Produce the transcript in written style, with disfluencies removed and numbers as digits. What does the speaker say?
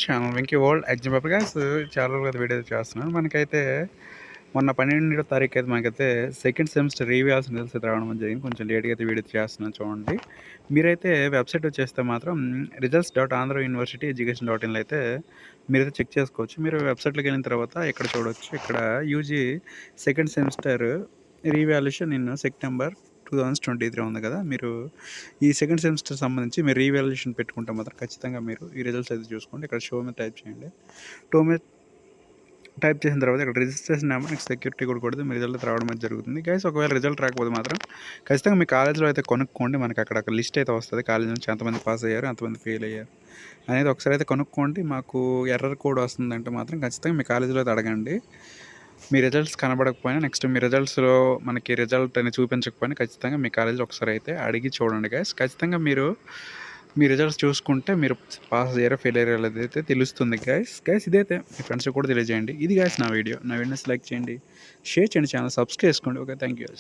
Channel Venky world exam paper guys. చాలా రోజులు video చేస్తున్నాను. మనకైతే మొన్న 12వ తారీఖు అయితే మనకైతే సెకండ్ సెమిస్టర్ రీవాల్సిన రిజల్ట్స్ అయితే రావడం జరిగింది. కొంచెం లేట్గా అయితే వీడియో చేస్తున్నాను చూడండి. మీరైతే వెబ్సైట్ వచ్చేస్తే మాత్రం results.andhra university education.in అయితే మీరైతే చెక్ చేసుకోవచ్చు. మీరు వెబ్సైట్లోకి వెళ్ళిన తర్వాత ఇక్కడ చూడవచ్చు. ఇక్కడ UG second semester revaluation in September 2023 ఉంది కదా. మీరు ఈ సెకండ్ సెమిస్టర్ సంబంధించి మీరు రీవాల్యుయేషన్ పెట్టుకుంటే మాత్రం ఖచ్చితంగా మీరు ఈ రిజల్ట్స్ అయితే చూసుకోండి. ఇక్కడ షో మీద టైప్ చేయండి. టో మీద టైప్ చేసిన తర్వాత ఇక్కడ రిజిస్ట్రేషన్ నెంబర్ నెక్స్ట్ సెక్యూరిటీ కూడా కొడితే మీ రిజల్ట్ రావడం అయితే జరుగుతుంది. గైస్ ఒకవేళ రిజల్ట్ రాకపోతే మాత్రం ఖచ్చితంగా మీ కాలేజ్లో అయితే కొనుక్కోండి. మనకి అక్కడ లిస్ట్ అయితే వస్తుంది. కాలేజ్ నుంచి ఎంతమంది పాస్ అయ్యారు, ఎంతమంది ఫెయిల్ అయ్యారు అనేది ఒకసారి అయితే కనుక్కోండి. మాకు ఎర్రర్ కోడ్ వస్తుందంటే మాత్రం ఖచ్చితంగా మీ కాలేజీలో అయితే అడగండి. మీ రిజల్ట్స్ కనబడకపోయినా నెక్స్ట్ మీ రిజల్ట్స్లో మనకి రిజల్ట్ అని చూపించకపోయినా ఖచ్చితంగా మీ కాలేజీలో ఒకసారి అయితే అడిగి చూడండి గైస్. ఖచ్చితంగా మీరు మీ రిజల్ట్స్ చూసుకుంటే మీరు పాస్ అయ్యారో ఫెయిల్ అయ్యారో అయితే తెలుస్తుంది గైస్. ఇదైతే మీ ఫ్రెండ్స్కి కూడా తెలియజేయండి. ఇది గైస్ నా వీడియో. నా వీడియోస్ లైక్ చేయండి, షేర్ చేయండి, ఛానల్ సబ్స్క్రైబ్ చేసుకోండి. Okay, thank you.